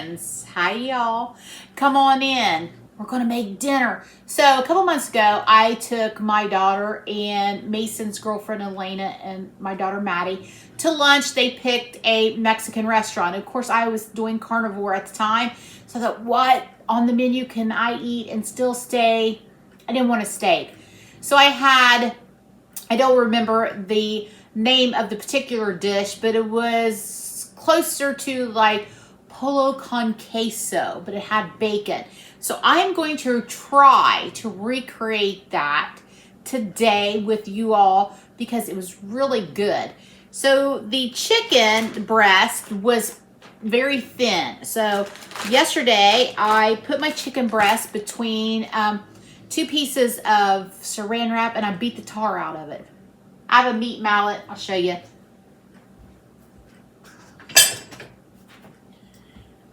friends. Hi, y'all. Come on in. We're going to make dinner. So a couple months ago, I took my daughter and Mason's girlfriend, Elena, and my daughter, Maddie, to lunch. They picked a Mexican restaurant. Of course, I was doing carnivore at the time. So I thought, what on the menu can I eat and still stay? I didn't want a steak. So I don't remember the name of the particular dish, but it was closer to like Pollo con Queso, but it had bacon. So I am going to try to recreate that today with you all because it was really good. So the chicken breast was very thin. So yesterday I put my chicken breast between two pieces of saran wrap and I beat the tar out of it. I have a meat mallet. I'll show you.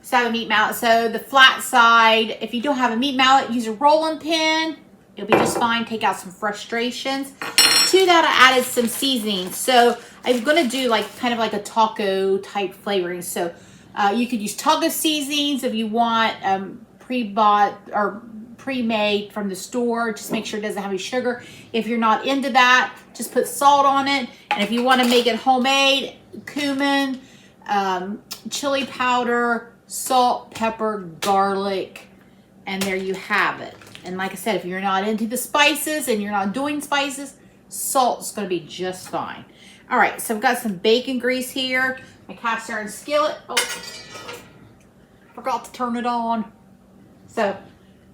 So I have a meat mallet. So the flat side, if you don't have a meat mallet, use a rolling pin. It'll be just fine. Take out some frustrations. To that, I added some seasoning. So I'm going to do like kind of like a taco type flavoring. So you could use taco seasonings if you want, pre-bought or pre-made from the store. Just make sure it doesn't have any sugar. If you're not into that, just put salt on it. And if you want to make it homemade, cumin, chili powder, salt, pepper, garlic, and there you have it. And like I said, if you're not into the spices and you're not doing spices, salt's going to be just fine. All right, so I've got some bacon grease here. My cast iron skillet. Oh, forgot to turn it on. So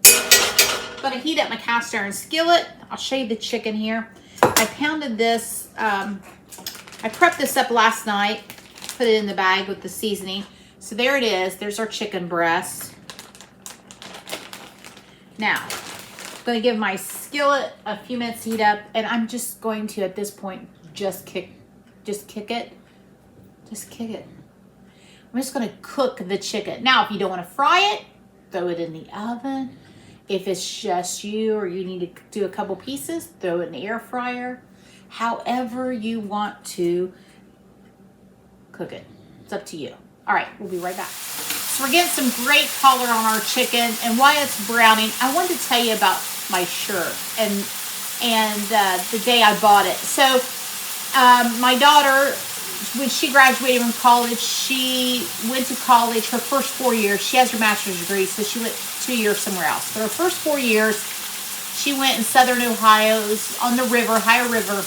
I'm going to heat up my cast iron skillet. I'll show you the chicken here. I pounded this. I prepped this up last night. Put it in the bag with the seasoning. So there it is. There's our chicken breast. Now, I'm going to give my skillet a few minutes to heat up. And I'm just going to, at this point, just kick it. Just kick it. I'm just going to cook the chicken. Now, if you don't want to fry it, throw it in the oven. If it's just you or you need to do a couple pieces, throw it in the air fryer. However you want to cook it. It's up to you. All right, we'll be right back. So we're getting some great color on our chicken. And while it's browning, I wanted to tell you about my shirt and the day I bought it. So my daughter, when she graduated from college, she went to college her first 4 years. She has her master's degree, so she went 2 years somewhere else. But her first 4 years, she went in southern Ohio. It was on the river, Ohio River.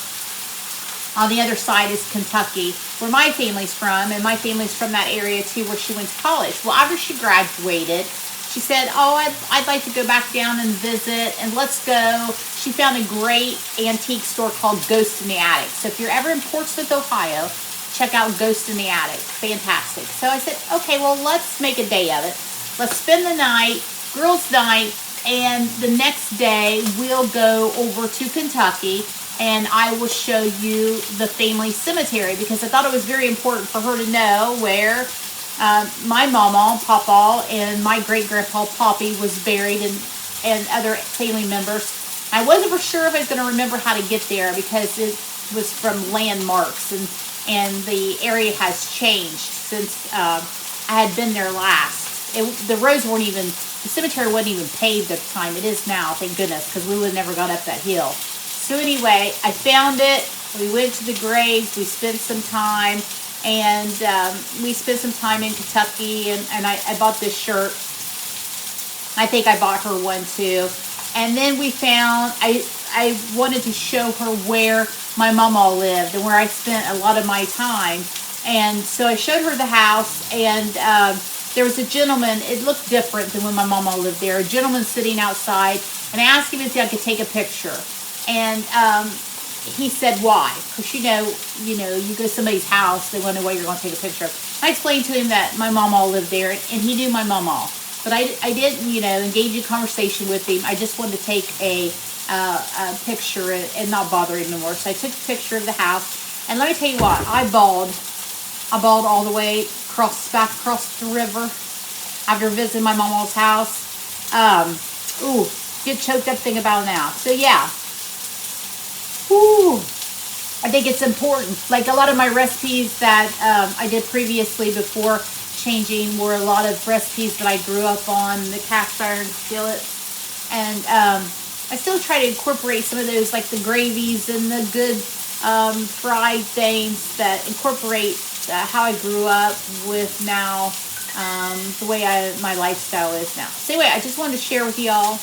On the other side is Kentucky, where my family's from, and my family's from that area too, where she went to college. Well, after she graduated, she said, oh, I'd like to go back down and visit, and let's go. She found a great antique store called Ghost in the Attic. So if you're ever in Portsmouth, Ohio, check out Ghost in the Attic. Fantastic. So I said, okay, well, let's make a day of it. Let's spend the night, girls' night, and the next day we'll go over to Kentucky and I will show you the family cemetery because I thought it was very important for her to know where my mama, Papa, and my great-grandpa, Poppy, was buried and other family members. I wasn't for sure if I was going to remember how to get there because it was from landmarks and the area has changed since I had been there last. The roads weren't even, the cemetery wasn't even paved at the time. It is now, thank goodness, because we would have never got up that hill. So anyway, I found it. We went to the graves. We spent some time. And we spent some time in Kentucky. And I bought this shirt. I think I bought her one too. And then we found, I wanted to show her where my mama lived and where I spent a lot of my time. And so I showed her the house. And there was a gentleman. It looked different than when my mama lived there. A gentleman sitting outside. And I asked him if I could take a picture. And he said, why? Because, you go to somebody's house, they want to know what you're going to take a picture of. I explained to him that my mama lived there, and he knew my mama. But I didn't, engage in conversation with him. I just wanted to take a picture and not bother him anymore. So I took a picture of the house. And let me tell you what, I bawled all the way back across the river after visiting my mama's house. Get choked up thinking about it now. So, yeah. Whew. I think it's important. Like a lot of my recipes that I did previously before changing were a lot of recipes that I grew up on, the cast iron skillets. And I still try to incorporate some of those, like the gravies and the good fried things that incorporate how I grew up with now, the way my lifestyle is now. So anyway, I just wanted to share with y'all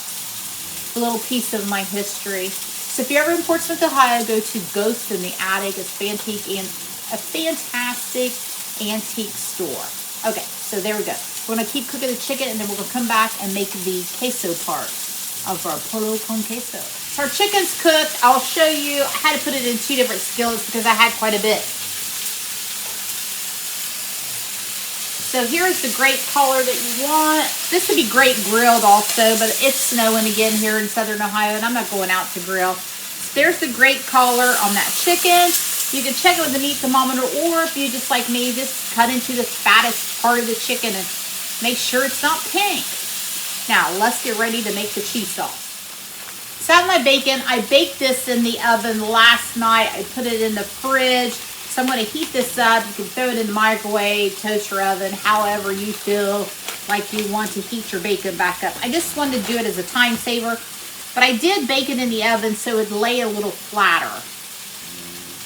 a little piece of my history. So if you're ever in Portsmouth, Ohio, go to Ghost in the Attic. It's a fantastic antique store. Okay, so there we go. We're going to keep cooking the chicken, and then we're going to come back and make the queso part of our pollo con queso. So our chicken's cooked. I'll show you. I had to put it in 2 different skillets because I had quite a bit. So here's the great color that you want. This would be great grilled also, but it's snowing again here in Southern Ohio, and I'm not going out to grill. So there's the great color on that chicken. You can check it with the meat thermometer, or if you just like me, just cut into the fattest part of the chicken and make sure it's not pink. Now, let's get ready to make the cheese sauce. So I have my bacon. I baked this in the oven last night. I put it in the fridge. So I'm going to heat this up. You can throw it in the microwave, toaster oven, however you feel like you want to heat your bacon back up. I just wanted to do it as a time saver, but I did bake it in the oven so it would lay a little flatter.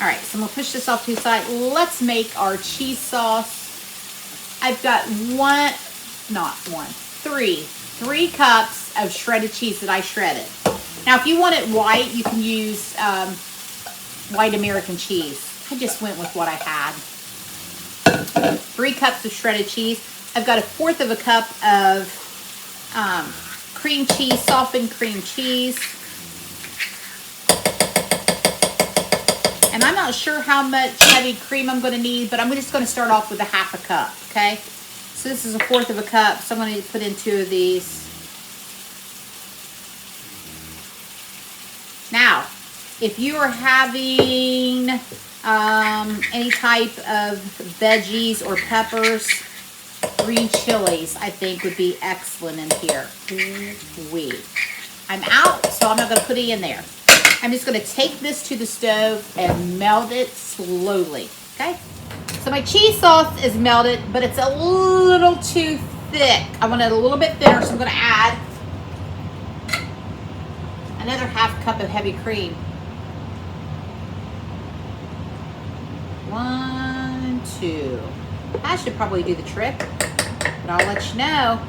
All right, so I'm going to push this off to the side. Let's make our cheese sauce. I've got 3 cups of shredded cheese that I shredded. Now, if you want it white, you can use white American cheese. I just went with what I had. 3 cups of shredded cheese. I've got 1/4 of a cup of cream cheese, softened cream cheese. And I'm not sure how much heavy cream I'm going to need, but I'm just going to start off with 1/2 cup, okay? So this is 1/4 of a cup, so I'm going to put in 2 of these. Now, if you are having any type of veggies or peppers, green chilies, I think would be excellent in here. I'm out, so I'm not going to put it in there. I'm just going to take this to the stove and melt it slowly, okay? So my cheese sauce is melted, but it's a little too thick. I want it a little bit thinner, so I'm going to add another 1/2 cup of heavy cream. 1, 2. That should probably do the trick, but I'll let you know.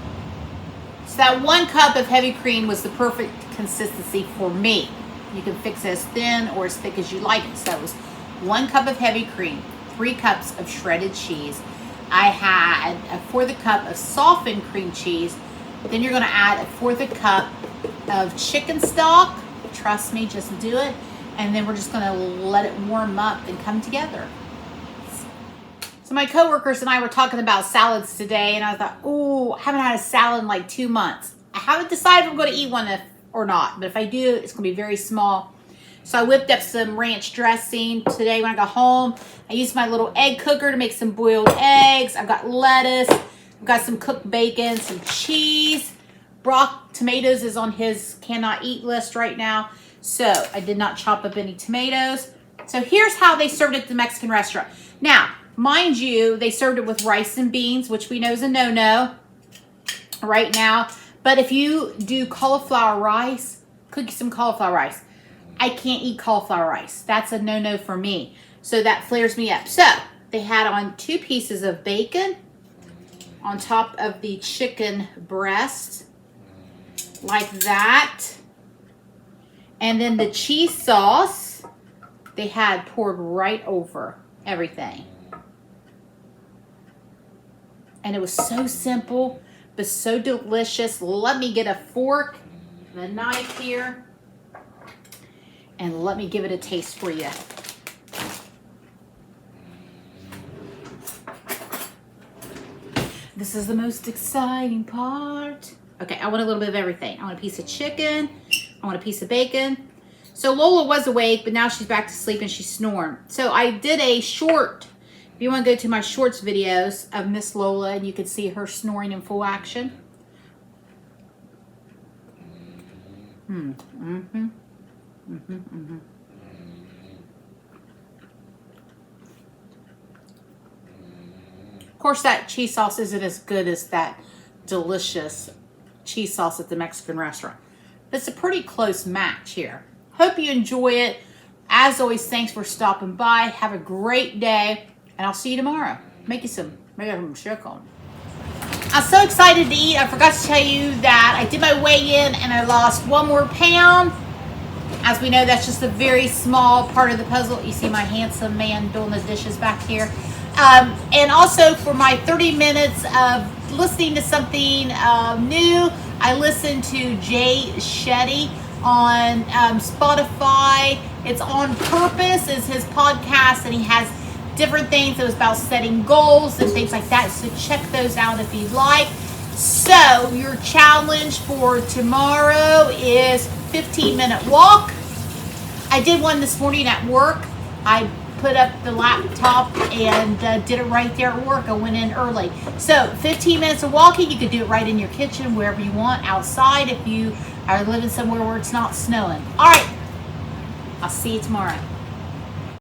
So that 1 cup of heavy cream was the perfect consistency for me. You can fix it as thin or as thick as you like it. So it was 1 cup of heavy cream, 3 cups of shredded cheese. I had 1/4 cup of softened cream cheese. Then you're going to add 1/4 cup of chicken stock. Trust me, just do it. And then we're just going to let it warm up and come together. So my coworkers and I were talking about salads today, and I thought, oh, I haven't had a salad in like 2 months. I haven't decided if I'm going to eat one or not, but if I do, it's going to be very small. So I whipped up some ranch dressing today when I got home. I used my little egg cooker to make some boiled eggs. I've got lettuce. I've got some cooked bacon, some cheese. Brock tomatoes is on his cannot eat list right now, so I did not chop up any tomatoes. So here's how they served it at the Mexican restaurant. Now, mind you, they served it with rice and beans, which we know is a no-no right now. But if you do cauliflower rice, cook some cauliflower rice. I can't eat cauliflower rice. That's a no-no for me. So that flares me up. So they had on 2 pieces of bacon on top of the chicken breast, like that. And then the cheese sauce they had poured right over everything. And it was so simple, but so delicious. Let me get a fork and a knife here, and let me give it a taste for you. This is the most exciting part. Okay, I want a little bit of everything. I want a piece of chicken. I want a piece of bacon. So Lola was awake, but now she's back to sleep and she's snoring. So I did a short. If you want to go to my shorts videos of Miss Lola, and you can see her snoring in full action. Of course, that cheese sauce isn't as good as that delicious cheese sauce at the Mexican restaurant. It's a pretty close match here. Hope you enjoy it. As always, thanks for stopping by. Have a great day, and I'll see you tomorrow. Make some chicken. I'm so excited to eat. I forgot to tell you that I did my weigh-in and I lost 1 more pound. As we know, that's just a very small part of the puzzle. You see my handsome man doing the dishes back here. And also for my 30 minutes of listening to something new, I listened to Jay Shetty on Spotify. It's On Purpose is his podcast, and he has different things. It was about setting goals and things like that. So check those out if you'd like. So your challenge for tomorrow is 15-minute walk. I did one this morning at work. I put up the laptop and did it right there at work. I went in early. So 15 minutes of walking. You could do it right in your kitchen, wherever you want, outside if you are living somewhere where it's not snowing. All right. I'll see you tomorrow.